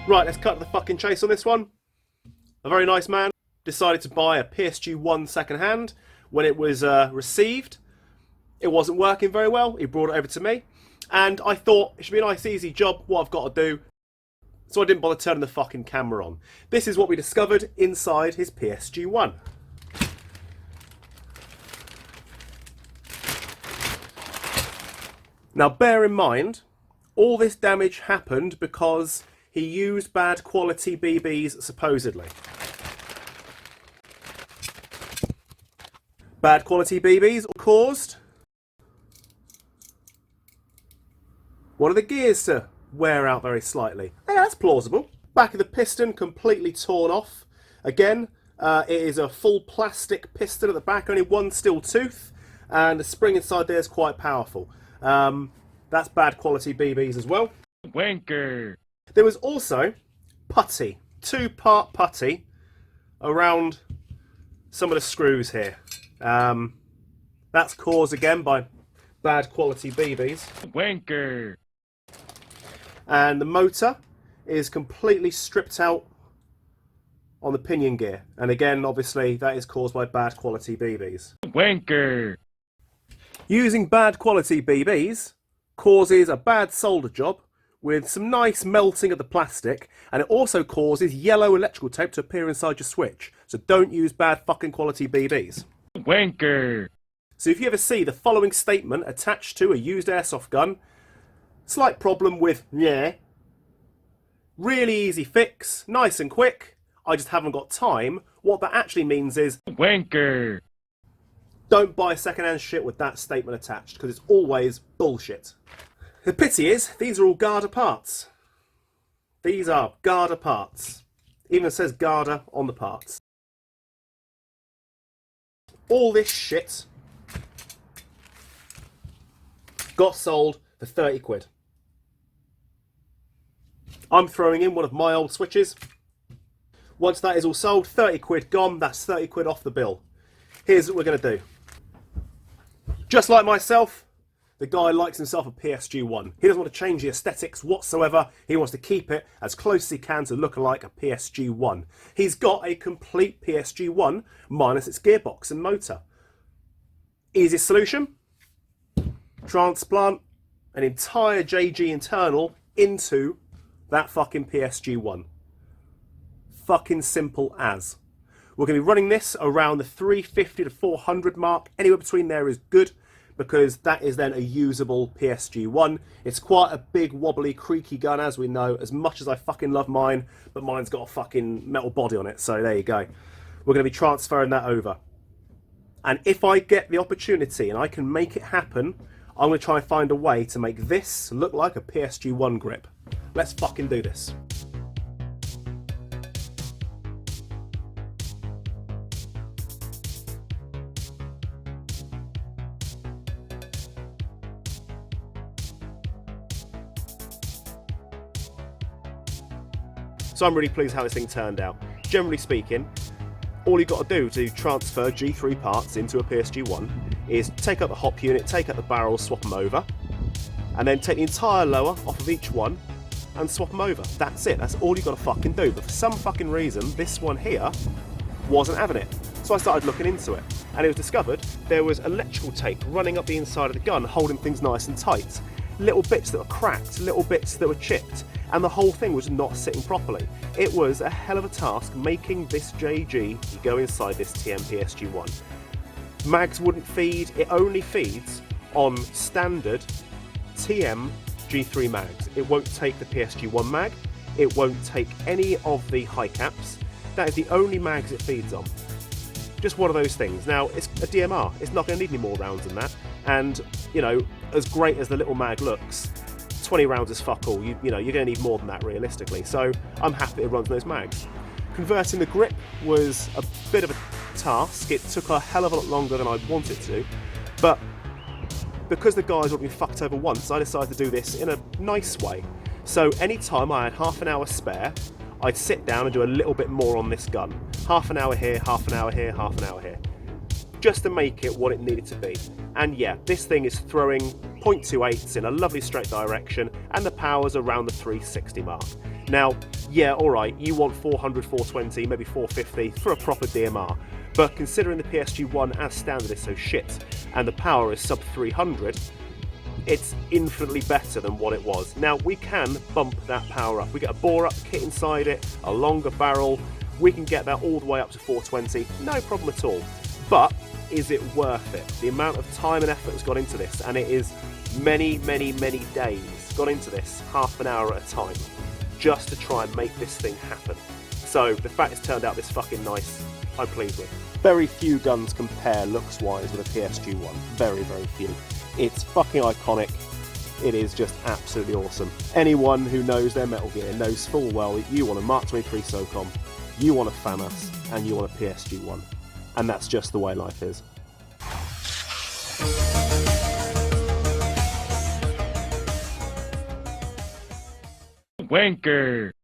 Right, let's cut to the fucking chase on this one. A very nice man decided to buy a PSG-1 second hand. When it was received, it wasn't working very well. He brought it over to me, and I thought it should be a nice easy job, what I've got to do, so I didn't bother turning the fucking camera on. This is what we discovered inside his PSG-1. Now bear in mind, all this damage happened because he used bad quality BBs, supposedly. Bad quality BBs caused one of the gears to wear out very slightly. Yeah, that's plausible. Back of the piston completely torn off. Again, it is a full plastic piston at the back, only one steel tooth, and the spring inside there is quite powerful. That's bad quality BBs as well. Wanker. There was also putty, 2-part putty around some of the screws here. That's caused again by bad quality BBs. Wanker. And the motor is completely stripped out on the pinion gear. And again, obviously, that is caused by bad quality BBs. Wanker. Using bad quality BBs causes a bad solder job with some nice melting of the plastic, and it also causes yellow electrical tape to appear inside your switch. So don't use bad fucking quality BBs. Wanker. So if you ever see the following statement attached to a used airsoft gun, slight problem with yeah, really easy fix, nice and quick, I just haven't got time, what that actually means is Wanker. don't buy second-hand shit with that statement attached, because it's always bullshit. The pity is, these are all Garda parts. These are Garda parts. Even says Garda on the parts. All this shit got sold for 30 quid. I'm throwing in one of my old switches. Once that is all sold, 30 quid gone, that's 30 quid off the bill. Here's what we're going to do. Just like myself, the guy likes himself a PSG-1. He doesn't want to change the aesthetics whatsoever. He wants to keep it as close as he can to look like a PSG-1. He's got a complete PSG-1 minus its gearbox and motor. Easiest solution? Transplant an entire JG internal into that fucking PSG-1. Fucking simple as. We're going to be running this around the 350 to 400 mark. Anywhere between there is good, because that is then a usable PSG-1. It's quite a big, wobbly, creaky gun, as we know, as much as I fucking love mine, but mine's got a fucking metal body on it, so there you go. We're going to be transferring that over. And if I get the opportunity and I can make it happen, I'm going to try and find a way to make this look like a PSG-1 grip. Let's fucking do this. So I'm really pleased how this thing turned out. Generally speaking, all you've got to do to transfer G3 parts into a PSG-1 is take out the hop unit, take out the barrels, swap them over, and then take the entire lower off of each one and swap them over. That's it, that's all you've got to fucking do. But for some fucking reason, this one here wasn't having it. So I started looking into it, and it was discovered there was electrical tape running up the inside of the gun, holding things nice and tight. Little bits that were cracked, little bits that were chipped, and the whole thing was not sitting properly. It was a hell of a task making this JG go inside this TM PSG-1. Mags wouldn't feed, it only feeds on standard TM G3 mags. It won't take the PSG-1 mag, it won't take any of the high caps. That is the only mags it feeds on. Just one of those things. Now, it's a DMR, it's not going to need any more rounds than that, and, you know, as great as the little mag looks, 20 rounds is fuck all. You know, you're going to need more than that realistically, so I'm happy it runs those mags. Converting the grip was a bit of a task. It took a hell of a lot longer than I wanted to, but because the guys would be fucked over once, I decided to do this in a nice way. So anytime I had half an hour spare, I'd sit down and do a little bit more on this gun. Half an hour here, half an hour here, half an hour here. Just to make it what it needed to be. And yeah, this thing is throwing .28s in a lovely straight direction, and the power's around the 360 mark. Now, yeah, alright, you want 400, 420, maybe 450 for a proper DMR, but considering the PSG-1 as standard is so shit, and the power is sub 300, it's infinitely better than what it was. Now, we can bump that power up. We get a bore-up kit inside it, a longer barrel, we can get that all the way up to 420, no problem at all. But is it worth it? The amount of time and effort has gone into this, and it is many, many, many days gone into this, half an hour at a time, just to try and make this thing happen. So the fact it's turned out this fucking nice, I'm pleased with. Very few guns compare looks-wise with a PSG-1. Very, very few. It's fucking iconic. It is just absolutely awesome. Anyone who knows their Metal Gear knows full well that you want a Mark 23 SOCOM, you want a FAMAS, and you want a PSG-1. And that's just the way life is. Wanker.